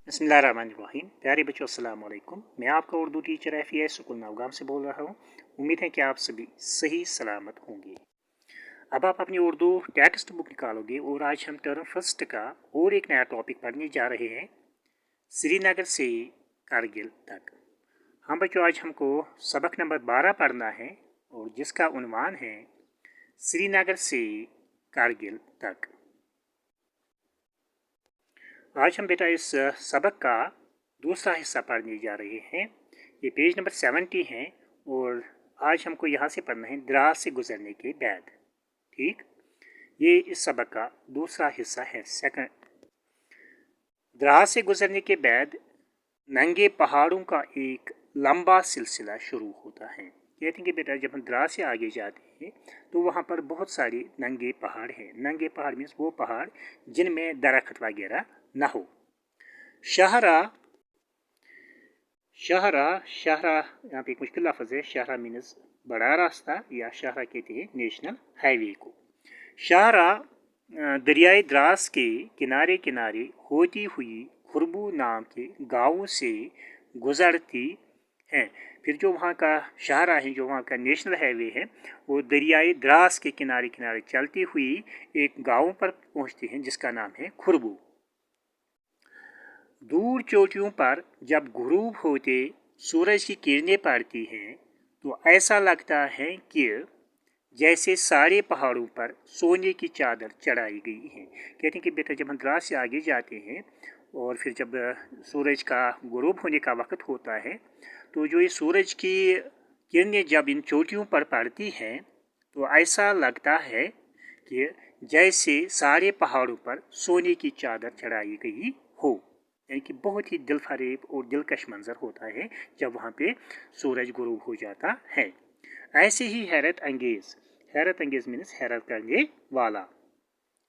बिस्मिल्लाहिर्रहमानिर्रहीम। प्यारे बच्चों अस्सलाम वालेकुम। मैं आपका उर्दू टीचर एफिया सुकुल नवगाम से बोल रहा हूँ। उम्मीद है कि आप सभी सही सलामत होंगे। अब आप अपनी उर्दू टेक्स्ट बुक निकालोगे और आज हम टर्म फर्स्ट का और एक नया टॉपिक पढ़ने जा रहे हैं, श्रीनगर से कारगिल तक। हाँ बच्चों, आज हमको सबक नंबर 12 पढ़ना है और जिसका उन्वान है श्रीनगर से कारगिल तक। आज हम बेटा इस सबक का दूसरा हिस्सा पढ़ने जा रहे हैं। ये पेज नंबर 70 है और आज हमको यहाँ से पढ़ना है द्रास से गुजरने के बाद। ठीक, ये इस सबक का दूसरा हिस्सा है, सेकंड। द्रास से गुजरने के बाद नंगे पहाड़ों का एक लंबा सिलसिला शुरू होता है। कहते हैं कि बेटा जब हम द्रास से आगे जाते हैं तो वहाँ पर बहुत सारे नंगे पहाड़ हैं। नंगे पहाड़ मीन्स वो पहाड़ जिनमें दरख्त वगैरह ना हो। शहरा यहाँ पे एक मुश्किल लफ्ज़ है। शहरा मीन्स बड़ा रास्ता या शहरा कहते हैं नेशनल हाईवे को। शहरा दरियाए द्रास के किनारे किनारे होती हुई खुरबू नाम के गाँव से गुजरती हैं। फिर जो वहाँ का शहरा है, जो वहाँ का नेशनल हाईवे है, वो दरियाए द्रास के किनारे किनारे चलती हुई एक गाँव पर पहुँचती हैं जिसका नाम है खुरबू। दूर चोटियों पर जब गुरूब होते सूरज की किरणें पड़ती हैं तो ऐसा लगता है कि जैसे सारे पहाड़ों पर सोने की चादर चढ़ाई गई है। कहते हैं कि बेटा जब हम द्रास से आगे जाते हैं और फिर जब सूरज का गुरूब होने का वक्त होता है तो जो ये सूरज की किरणें जब इन चोटियों पर पड़ती हैं तो ऐसा लगता है कि जैसे सारे पहाड़ों पर सोने की चादर चढ़ाई गई हो। यानी कि बहुत ही दिल फरेब और दिलकश मंजर होता है जब वहाँ पे सूरज गुरूब हो जाता है। ऐसे ही हैरत अंगेज़ मीन्स हैरत करने वाला,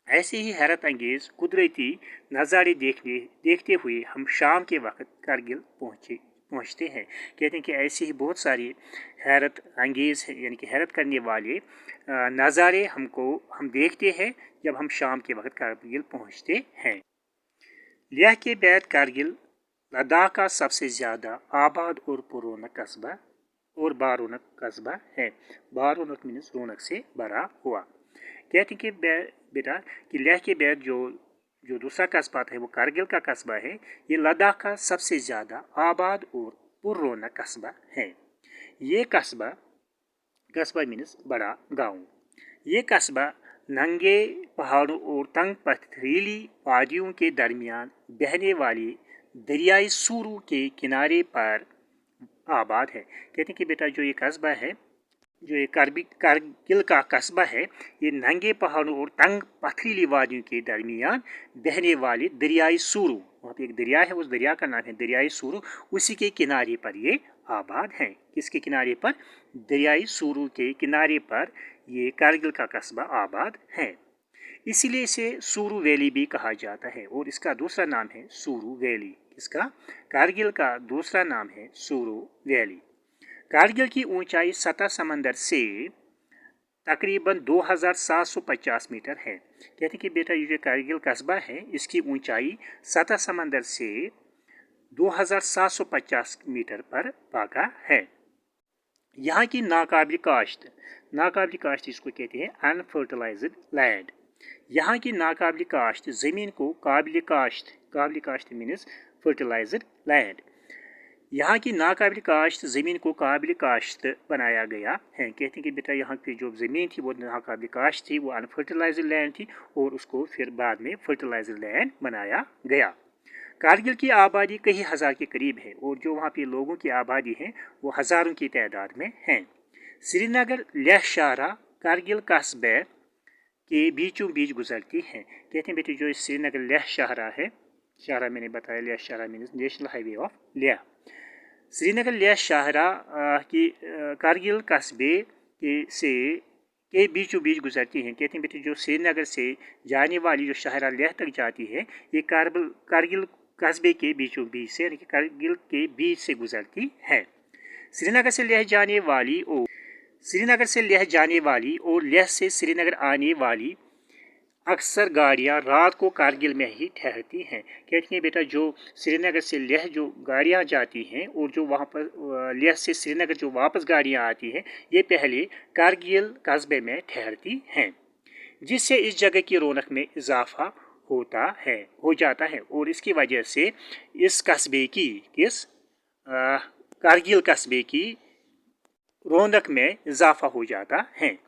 ऐसे ही हैरत अंगेज़ कुदरती नज़ारे देखते हुए हम शाम के वक्त कारगिल पहुँचते हैं। कहते हैं कि ऐसे ही बहुत सारे हैरत अंगेज़ यानी कि हैरत करने वाले नज़ारे हम देखते हैं जब हम शाम के वक्त कारगिल पहुँचते हैं। लेह के बाद कारगिल लद्दाख का सबसे ज़्यादा आबाद और पुरौनक कस्बा और बारौनक कस्बा है। बारौनक मीन्स रौनक से भरा हुआ। कहते हैं कि बेटा कि लेह के बाद जो दूसरा कस्बा है वो कारगिल का कस्बा है। ये लद्दाख का सबसे ज़्यादा आबाद और पुरौनक कस्बा है। ये कस्बा मीन्स बड़ा गाँव। ये कस्बा नंगे पहाड़ों और तंग पथरीली वादियों के दरमियान बहने वाली दरियाई सूरू के किनारे पर आबाद है। कहते हैं कि बेटा जो ये कस्बा है, जो ये कारगिल का कस्बा है, ये नंगे पहाड़ों और तंग पथरीली वादियों के दरमियान बहने वाली दरियाई सूरू, वहाँ पे एक दरिया है, उस दरिया का नाम है दरियाई सूरू, उसी के किनारे पर ये आबाद है। किसके किनारे पर? दरियाई सूरू के किनारे पर ये कारगिल का कस्बा आबाद है। इसीलिए इसे सूरू वैली भी कहा जाता है और इसका दूसरा नाम है सूरू वैली। इसका कारगिल का दूसरा नाम है सूरू वैली। कारगिल की ऊंचाई सतह समंदर से तकरीबन 2750 मीटर है। कहते हैं कि बेटा ये जो कारगिल कस्बा है इसकी ऊंचाई सतह समंदर से 2750 मीटर पर वाक़ा है। यहाँ की नाकाबिल काश्त इसको कहते हैं अनफर्टिलाइज्ड लैंड। यहाँ की नाकाबिल काश्त ज़मीन को काबिल काश्त मीन्स फर्टिलाइज्ड लैंड। यहाँ की नाकाबिल काश्त ज़मीन को काबिल काश्त बनाया गया है। कहते हैं कि बेटा यहाँ की जो ज़मीन थी वो नाकाबिल काश्त थी, वो अनफर्टिलाइज्ड लैंड थी और उसको फिर बाद में फर्टिलाइज्ड लैंड बनाया गया। कारगिल की आबादी कई हज़ार के करीब है और जो वहाँ पे लोगों की आबादी है वो हज़ारों की तादाद में है। श्रीनगर लेह शाहरा कारगिल कस्बे के बीचों बीच गुजरती हैं। कहते हैं बेटे जो श्रीनगर लेह शाहरा है, शाहरा मैंने बताया, लेह शाहरा means national highway of Leh. Srinagar Leh शाहरा की कारगिल कस्बे के बीचों बीच गुजरती हैं। कहते हैं बेटे जो श्रीनगर से जाने वाली जो शाहरा लेह तक जाती है ये कारगिल कस्बे के बीचों बीच से यानी कि कारगिल के बीच से गुजरती है। श्रीनगर से लेह जाने वाली और लेह से श्रीनगर आने वाली अक्सर गाड़ियाँ रात को कारगिल में ही ठहरती हैं। कहती हैं बेटा जो श्रीनगर से लेह जो गाड़ियाँ जाती हैं और जो वहाँ पर लेह से श्रीनगर जो वापस गाड़ियाँ आती हैं, ये पहले कारगिल कस्बे में ठहरती हैं, जिससे इस जगह की रौनक में इजाफा हो जाता है और इसकी वजह से इस कस्बे की कारगिल कस्बे की रौनक में इजाफा हो जाता है।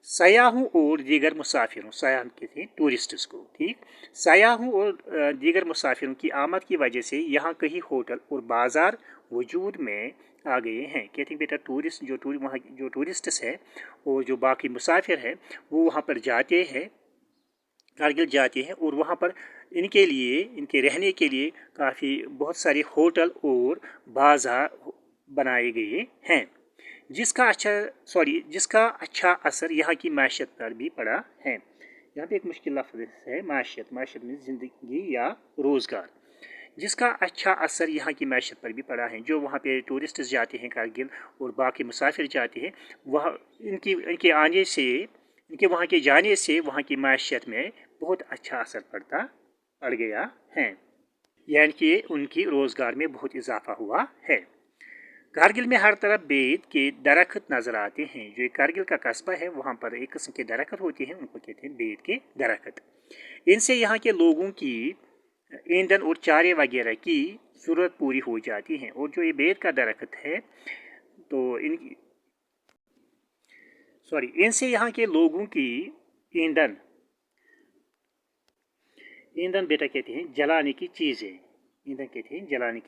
सयाहों और दीगर मुसाफिरों, सयाह कहते हैं टूरिस्ट्स को, ठीक। सयाहों और दीगर मुसाफिरों की आमद की वजह से यहाँ कई होटल और बाज़ार वजूद में आ गए हैं। कहते हैं बेटा टूरिस्ट वहाँ जो टूरिस्ट्स हैं और जो बाकी मुसाफिर हैं वो वहाँ पर जाते हैं, कारगिल जाते हैं और वहाँ पर इनके रहने के लिए काफ़ी बहुत सारे होटल और बाज़ार बनाए गए हैं, जिसका अच्छा असर यहाँ की माशियत पर भी पड़ा है। यहाँ पे एक मुश्किल लफ्ज़ है माशियत में ज़िंदगी या रोज़गार, जिसका अच्छा असर यहाँ की माशियत पर भी पड़ा है। जो वहाँ पे टूरिस्ट जाते हैं कारगिल और बाकी मुसाफिर जाते हैं, वह इनके वहाँ के जाने से वहाँ की माशियत में बहुत अच्छा असर पड़ गया है, यानी कि उनकी रोज़गार में बहुत इजाफा हुआ है। कारगिल में हर तरफ बेद के दरख्त नज़र आते हैं। जो एक कारगिल का कस्बा है वहाँ पर एक किस्म के दरख्त होते हैं, उनको कहते हैं बेद के दरख्त। इनसे यहाँ के लोगों की ईंधन और चारे वगैरह की ज़रूरत पूरी हो जाती है। और जो ये बेद का दरख्त है तो इनसे यहाँ के लोगों की ईंधन बेटा कहते हैं जलाने की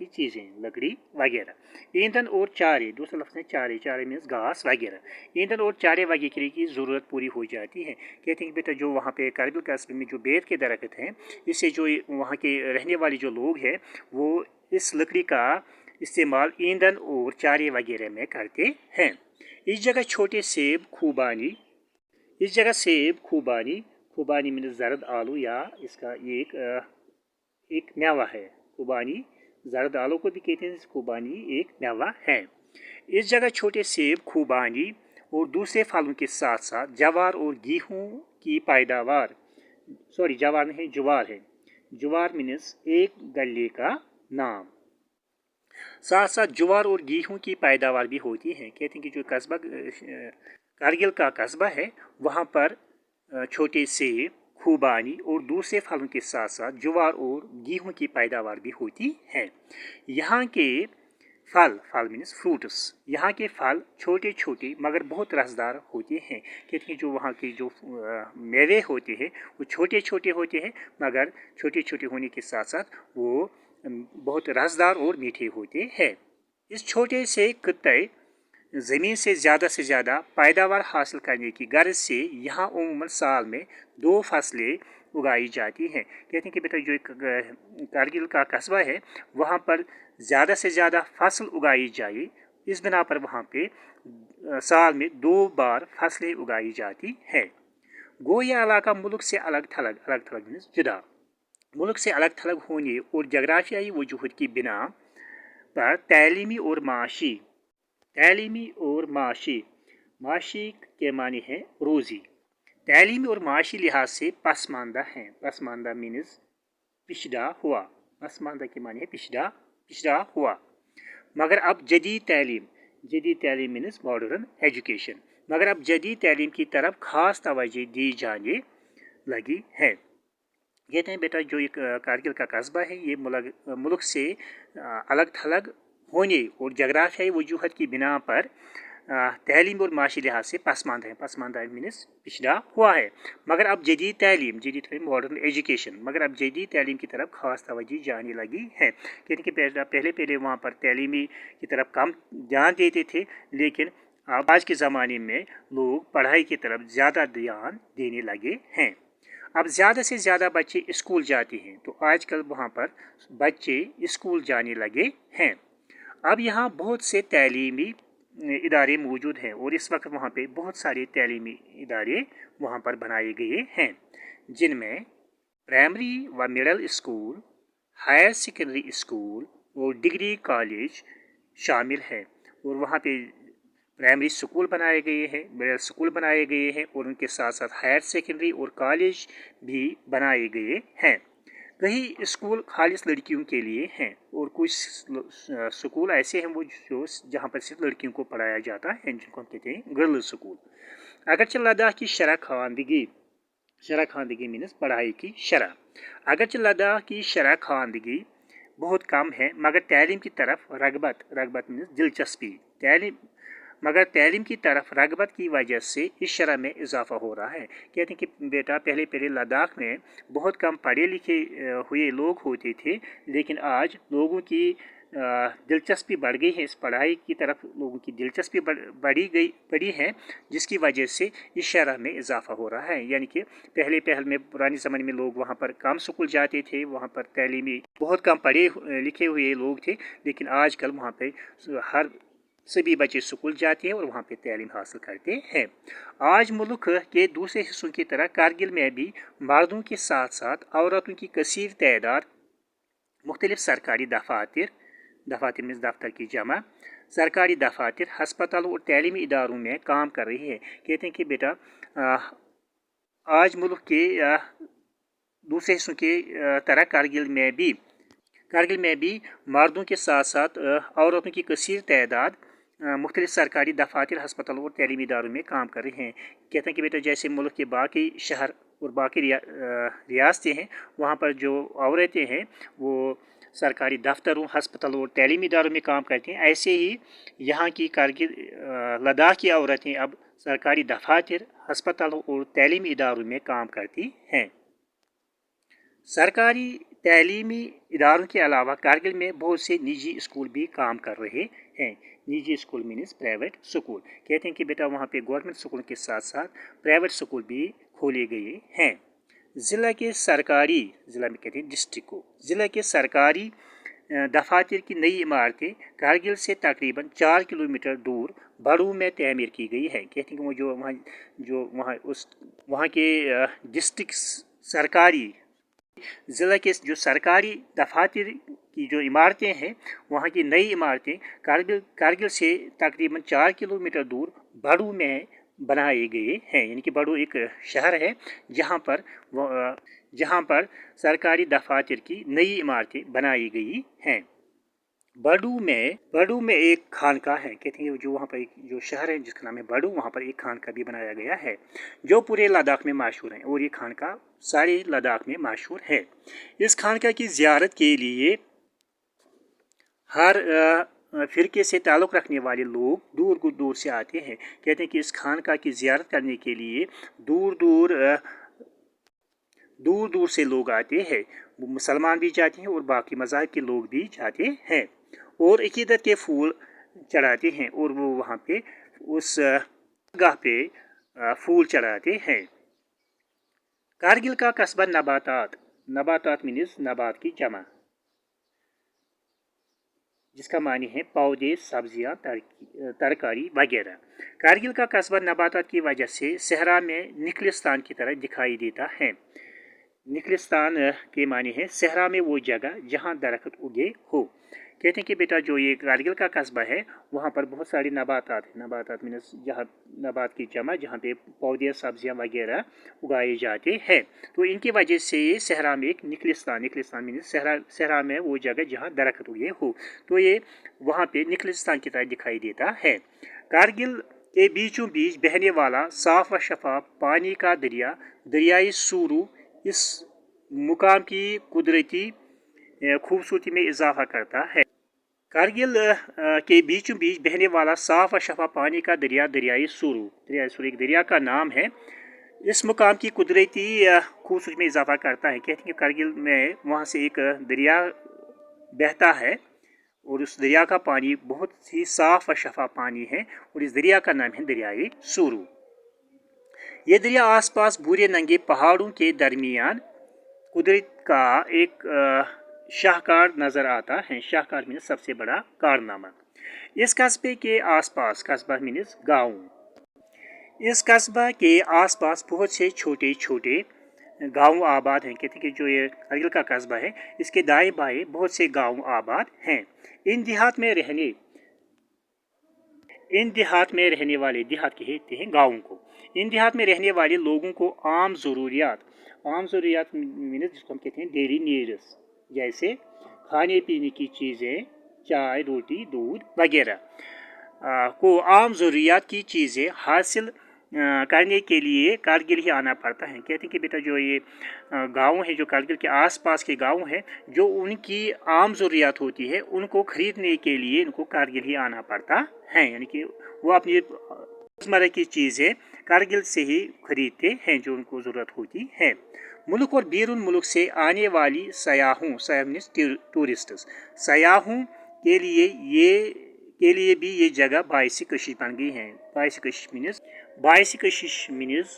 चीज़ें, लकड़ी वगैरह। ईंधन और चारे, दूसरा लफ्ज़ है चारे मीन्स घास वगैरह। ईंधन और चारे वगैरह की ज़रूरत पूरी हो जाती है। कहते हैं बेटा जो वहाँ पे कारगिल कस्बे में जो बेद के दरख्त हैं, इससे जो वहाँ के रहने वाले जो लोग हैं वो इस लकड़ी का इस्तेमाल ईंधन और चारे वगैरह में करते हैं। इस जगह सेब खूबानी मीन्स जरद आलू, या इसका ये एक मेवा है। खूबानी जरद आलू को भी कहते हैं, खूबानी एक मेवा है। इस जगह छोटे सेब, खूबानी और दूसरे फलों के साथ साथ जवार और गेहूं की पैदावार, जवार नहीं जुवार है, जुवार मीन्स एक गले का नाम, साथ साथ ज्वार और गेहूं की पैदावार भी होती है। कहते हैं कि जो कस्बा कारगिल का कस्बा है वहाँ पर छोटे सेब, खूबानी और दूसरे फलों के साथ साथ ज्वार और गेहूं की पैदावार भी होती है। यहाँ के फल मीन्स फ्रूट्स, यहाँ के फल छोटे छोटे मगर बहुत रसदार होते हैं। कहते हैं जो वहाँ के जो मेवे होते हैं वो छोटे छोटे होते हैं, मगर छोटे छोटे होने के साथ साथ वो बहुत रसदार और मीठे होते हैं। इस छोटे से खित्ते ज़मीन से ज़्यादा पैदावार हासिल करने की गर्ज से यहाँ उम्मन साल में 2 फसलें उगाई जाती हैं। कहते हैं कि बेटा जो एक कारगिल का कस्बा है वहाँ पर ज़्यादा से ज़्यादा फसल उगाई जाए, इस बिना पर वहाँ पे साल में 2 बार फसलें उगाई जाती है। गो यह इलाका मुल्क से अलग थलग मीन्स जुदा, मुल्क से अलग थलग होने और जगराफियाई वजूहत की बिना पर तालीमी और माशी के मानी है रोज़ी, तालीमी और माशी लिहाज से पसमानदा हैं। पसमानदा मीन्स पिछड़ा हुआ, पसमानदा के मानी है पिछड़ा हुआ। मगर अब जदीद तालीम मीन्स मॉडर्न एजुकेशन, मगर अब जदीद तालीम की तरफ ख़ास तवज्जो दी जाने लगी है। कहते हैं बेटा जो एक कारगिल का कस्बा है ये मुल्क से अलग थलग होने और जगराफियाई वजूहत की बिना पर तालीम और माशी लिहाज से पसमानदा मीन्स पिछड़ा हुआ है। मगर अब जदीद तालीम मॉडर्न एजुकेशन, मगर अब जदीद तालीम की तरफ ख़ास तवज्जो जाने लगी है। कहते हैं कि पहले वहाँ पर तालीमी की तरफ कम ध्यान देते थे, लेकिन अब आज के ज़माने में लोग पढ़ाई की तरफ ज़्यादा ध्यान देने लगे हैं। अब ज़्यादा से ज़्यादा बच्चे स्कूल जाते हैं, तो आजकल वहाँ पर बच्चे स्कूल जाने लगे हैं। अब यहाँ बहुत से तालीमी इदारे मौजूद हैं और इस वक्त वहाँ पे बहुत सारे तालीमी इदारे वहाँ पर बनाए गए हैं, जिनमें प्राइमरी व middle school, higher secondary school और डिग्री कॉलेज शामिल है। और वहाँ पे प्राइमरी स्कूल बनाए गए हैं, मिडिल स्कूल बनाए गए हैं और उनके साथ साथ हायर सेकेंडरी और कॉलेज भी बनाए गए हैं। कई स्कूल खालिस लड़कियों के लिए हैं और कुछ स्कूल ऐसे हैं वो जो जहाँ पर सिर्फ लड़कियों को पढ़ाया जाता है, जिनको हम कहते हैं गर्ल्स स्कूल। अगरचे लद्दाख की शरह खानदगी मीन्स पढ़ाई की शरह। अगरचे लद्दाख की शरह खानदगी बहुत कम है, मगर तालीम की तरफ रगबत मीन्स दिलचस्पी, मगर तालीम की तरफ रगबत की वजह से इस शरह में इजाफा हो रहा है। कहते हैं कि बेटा पहले लद्दाख में बहुत कम पढ़े लिखे हुए लोग होते थे, लेकिन आज लोगों की दिलचस्पी बढ़ गई है, इस पढ़ाई की तरफ लोगों की दिलचस्पी बढ़ी है, जिसकी वजह से इस शरह में इजाफा हो रहा है। यानी कि पहले में पुराने ज़माने में लोग वहाँ पर कम स्कूल जाते थे, वहाँ पर तालीमी बहुत कम पढ़े लिखे हुए लोग थे, लेकिन आजकल वहाँ पर सभी बच्चे स्कूल जाते हैं और वहाँ पे तालीम हासिल करते हैं। आज मुल्क के दूसरे हिस्सों की तरह कारगिल में भी मर्दों के साथ साथ औरतों की कसीर तादाद मुख्तलिफ सरकारी दफातर में दफ्तर की जमा, सरकारी दफातर, हस्पतालों और तालीमी इदारों में काम कर रही है। कहते हैं कि बेटा आज मुल्क के दूसरे हिस्सों की तरह कारगिल में भी मर्दों के साथ साथ औरतों की कसीर तादाद मुख्तलिफ सरकारी दफातर, हस्पतालों और तालीमी इदारों में काम कर रहे हैं। कहते हैं कि बेटा जैसे मुल्क के बाकी शहर और बाकी रियासतें हैं, वहाँ पर जो औरतें हैं वो सरकारी दफ्तरों, हस्पतालों और तालीमी इदारों में काम करती हैं, ऐसे ही यहाँ की कारगिल लद्दाख की औरतें अब सरकारी दफातर, हस्पतालों और तालीमी इदारों में काम करती हैं। सरकारी तालीमी इदारों के अलावा कारगिल में बहुत से निजी स्कूल भी काम कर रहे हैं। निजी स्कूल मीन्स प्राइवेट स्कूल। कहते हैं कि बेटा वहाँ पे गवर्नमेंट स्कूल के साथ साथ प्राइवेट स्कूल भी खोले गए हैं। ज़िला में कहते हैं डिस्ट्रिक्ट को, ज़िला के सरकारी दफातर की नई इमारतें कारगिल से तकरीबन 4 किलोमीटर दूर बड़ू में तमीर की गई है। कहते हैं कि वो वहाँ के डिस्ट्रिक्ट सरकारी ज़िला के जो सरकारी दफातर की जो इमारतें हैं, वहाँ की नई इमारतें कारगिल से तकरीबन 4 किलोमीटर दूर बड़ू में बनाए गए हैं। यानी कि बड़ू एक शहर है जहाँ पर सरकारी दफातर की नई इमारतें बनाई गई हैं। बड़ू में एक खानका है। कहते हैं जो वहाँ पर जो शहर है जिसका नाम है बड़ू, वहाँ पर एक खानका भी बनाया गया है जो पूरे लद्दाख में मशहूर है, और ये खानका सारे लद्दाख में मशहूर है। इस खानका की ज़ियारत के लिए हर फ़िरके से ताल्लुक़ रखने वाले लोग दूर दूर से आते हैं। कहते हैं कि इस खानका की ज़ियारत करने के लिए दूर दूर से लोग आते हैं। मुसलमान भी जाते हैं और बाकी मज़ाहब के लोग भी जाते हैं और अक़ीदत के फूल चढ़ाते हैं, और वो वहाँ पे उस गाह पे फूल चढ़ाते हैं। कारगिल का कस्बा नबातात मीन्स नबात की जमा, जिसका मानी है पौधे, सब्जियां, तरकारी वगैरह। कारगिल का कस्बा नबातात की वजह से सहरा में निखलिस्तान की तरह दिखाई देता है। निखलिस्तान के मानी है सहरा में वो जगह जहाँ दरख्त उगे हो। कहते हैं कि बेटा जो ये कारगिल का कस्बा है वहाँ पर बहुत सारी नबातात मीन्स जहाँ नबात की जमा, जहाँ पे पौधे, सब्जियाँ वगैरह उगाए जाते हैं, तो इनकी वजह से ये सहरा में एक निखलिस्तान मीन्स सहरा में वो जगह जहाँ दरख्त उगे हो, तो ये वहाँ पे निखलिस्तान की तरह दिखाई देता है। कारगिल के बीचों बीच बहने वाला साफ व शफाफ पानी का दरियाई सूरू इस मुकाम की कुदरती खूबसूरती में इजाफा करता है। कारगिल के बीचों बीच बहने वाला साफ और शफा पानी का दरियाई सूरू एक दरिया का नाम है, इस मुकाम की कुदरती खूबसूरती में इजाफा करता है। कहते हैं कि कारगिल में वहाँ से एक दरिया बहता है और उस दरिया का पानी बहुत ही साफ और शफा पानी है, और इस दरिया का नाम है दरियाई सूरू। ये दरिया आसपास भूरे नंगे पहाड़ों के दरमियान कुदरत का एक शाहकार नज़र आता है। शाहकार मीन्स सबसे बड़ा कारनामा। इस कस्बे के आसपास, कस्बा मीन्स गाँव, इस कस्बा के आसपास बहुत से छोटे छोटे गाँव आबाद हैं। कहते हैं कि जो ये कारगिल का कस्बा है इसके दाएं बाएं बहुत से गाँव आबाद हैं। इन देहात में रहने इन देहात में रहने वाले, देहात कहते हैं गाँवों को, इन देहात में रहने वाले लोगों को आम ज़रूरियात मीन्स जिसको हम कहते हैं डेली नीड्स, जैसे खाने पीने की चीज़ें, चाय, रोटी, दूध वगैरह को आम ज़रूरियात की चीज़ें हासिल करने के लिए कारगिल ही आना पड़ता है। कहते हैं कि बेटा जो ये गाँव है, जो कारगिल के आसपास के गाँव हैं, जो उनकी आम ज़रूरियात होती है उनको ख़रीदने के लिए इनको कारगिल ही आना पड़ता है, यानी कि वो अपनी रोज़मर्रा की चीज़ें कारगिल से ही खरीदते हैं जो उनको ज़रूरत होती है। मुल्क और बैरून मुल्क से आने वाली सयाहों मीन्स टूरिस्ट्स, सयाहों के लिए भी ये जगह बाइस कशिश बन गई है। बाइस कशिश मीन्स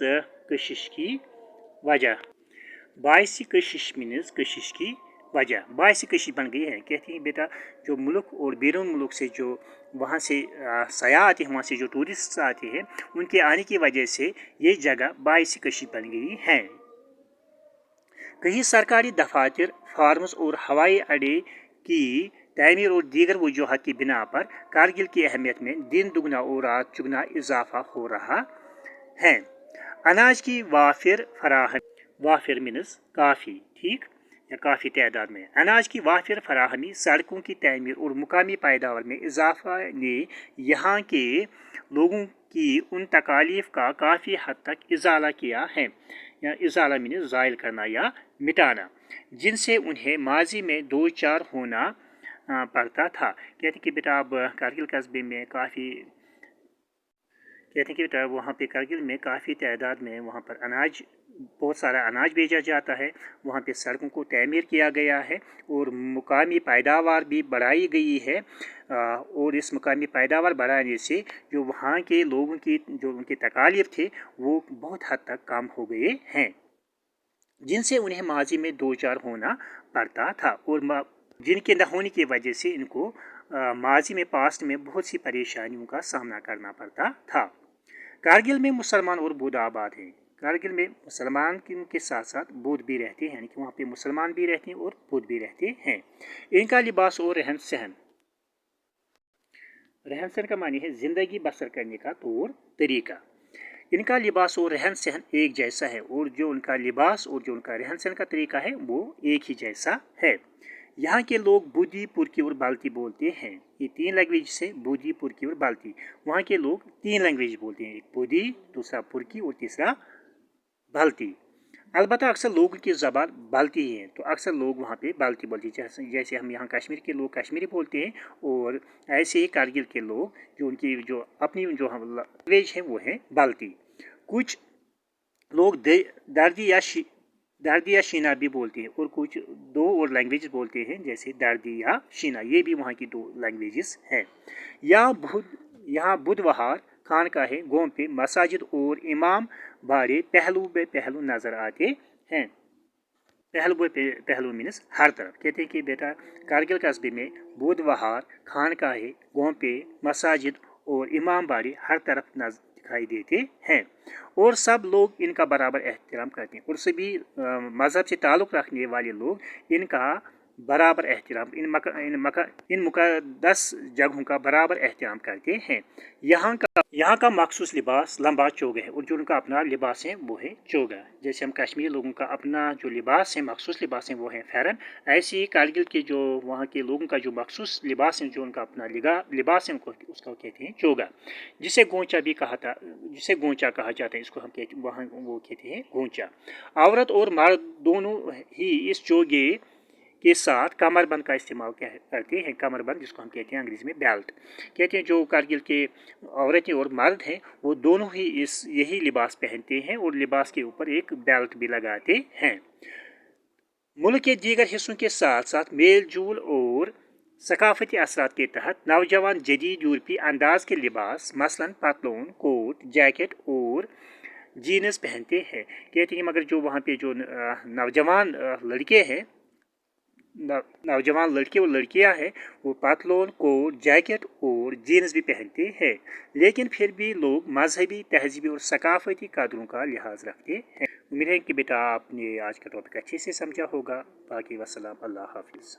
कशिश की वजह, बाइस कशिश मीन्स कशिश की वजह, बाइस कशिश बन गई है। कहती हैं बेटा जो मुल्क और बैरून मुल्क से जो वहाँ से सयाह आते हैं, वहाँ से जो टूरिस्ट आते हैं, उनके आने की वजह से ये जगह बाइस कशिश बन गई है। कई सरकारी दफातर, फार्म्स और हवाई अड्डे की तामीर और दीगर वजूहत की बिना पर कारगिल की अहमियत में दिन दुगना और रात चुगना इजाफा हो रहा है। अनाज की वाफिर मीन्स काफ़ी, ठीक, या काफ़ी तादाद में, अनाज की वाफिर फराहमी, सड़कों की तामीर और मुकामी पैदावार में इजाफा ने यहाँ के लोगों की उन तकालीफ का काफ़ी हद तक इजाला किया है, या इजाला मीन्स ज़ायल करना या मिटाना, जिनसे उन्हें माजी में दो चार होना पड़ता था। कहते कि बेटा अब कारगिल कस्बे में वहाँ पे कारगिल में काफ़ी तादाद में वहाँ पर बहुत सारा अनाज भेजा जाता है, वहाँ पे सड़कों को तामीर किया गया है और मुकामी पैदावार भी बढ़ाई गई है, और इस मुकामी पैदावार बढ़ाने से जो वहाँ के लोगों की जो उनकी तकालीफ थे वो बहुत हद तक कम हो गए हैं, जिनसे उन्हें माजी में दो चार होना पड़ता था, और जिनके न होने की वजह से इनको माजी में पास्ट में बहुत सी परेशानियों का सामना करना पड़ता था। कारगिल में मुसलमान और बौद्ध आबाद हैं। कारगिल में मुसलमान के साथ साथ बौद्ध भी रहते हैं, यानी कि वहाँ पे मुसलमान भी रहते हैं और बौद्ध भी रहते हैं। इनका लिबास और रहन सहन का मानी है ज़िंदगी बसर करने का तौर तरीका। इनका लिबास और रहन सहन एक जैसा है, और जो उनका लिबास और जो उनका रहन सहन का तरीका है वो एक ही जैसा है। यहाँ के लोग बुद्धि, पुरकी और बाल्टी बोलते हैं। ये तीन लैंग्वेज से बुद्धि, पुरकी और बाल्टी, वहाँ के लोग तीन लैंग्वेज बोलते हैं, एक बुद्धि, दूसरा पुरकी और तीसरा बाल्टी। अलबत्ता अक्सर लोगों की ज़बान बाल्टी ही है, तो अक्सर लोग वहाँ पे बाल्टी बोलते हैं, जैसे हम यहाँ कश्मीर के लोग कश्मीरी बोलते हैं, और ऐसे ही कारगिल के लोग जो उनकी जो अपनी जो लैंग्वेज है वो है बाल्टी। कुछ लोग दर्दी या शीना भी बोलते हैं, और कुछ दो और लैंग्वेज बोलते हैं, जैसे दर्दी या शीना, ये भी वहाँ की दो लैंग्वेजेस हैं। यहाँ बुधवार खानकाहें, गोंपे, मसाजिद और इमाम बाड़े पहलू बे पहलू नज़र आते हैं। पहलू मीन्स हर तरफ। कहते हैं कि बेटा कारगिल कस्बे में बुधवार खानकाहें, गोंपे, मसाजिद और इमाम बाड़े हर तरफ दिखाई देते हैं, और सब लोग इनका बराबर एहतराम करते हैं, और सभी मज़हब से ताल्लुक़ रखने वाले लोग इनका बराबर एहतराम, इन मुक़द्दस जगहों का बराबर एहतराम करते हैं। यहाँ का मखसूस लिबास लंबा चोगा है, और जो उनका अपना लिबास है वो है चोगा। जैसे हम कश्मीरी लोगों का अपना जो लिबास है, मखसूस लिबास है, वो है फैरन, ऐसे ही कारगिल के जो वहाँ के लोगों का जो मखसूस लिबास है, जो उनका अपना लिबास है, उसको कहते हैं चोगा, जिसे गोंचा कहा जाता है। इसको हम वहाँ वो कहते हैं गोंचा। औरत और मर्द दोनों ही इस चोगे के साथ कमरबंद का इस्तेमाल करते हैं, कमरबंद जिसको हम कहते हैं अंग्रेज़ी में बेल्ट। कहते हैं जो कारगिल के औरतें और मर्द हैं वो दोनों ही यही लिबास पहनते हैं, और लिबास के ऊपर एक बेल्ट भी लगाते हैं। मुल्क के दीगर हिस्सों के साथ साथ मेल जोल और सकाफती असरात के तहत नौजवान जदीद यूरोपी अंदाज के लिबास मसलन पतलून, कोट, जैकेट और जीन्स पहनते हैं। कहते हैं मगर जो वहाँ पे जो नौजवान लड़के हैं, नौजवान लड़के और लड़कियां हैं, वो पतलून, कोट, जैकेट और जीन्स भी पहनते हैं, लेकिन फिर भी लोग मजहबी, तहजीबी और सकाफती कदरों का लिहाज रखते हैं। उम्मीद है कि बेटा आपने आज का टॉपिक अच्छे से समझा होगा। बाकी वस्सलाम, अल्लाह हाफिज़।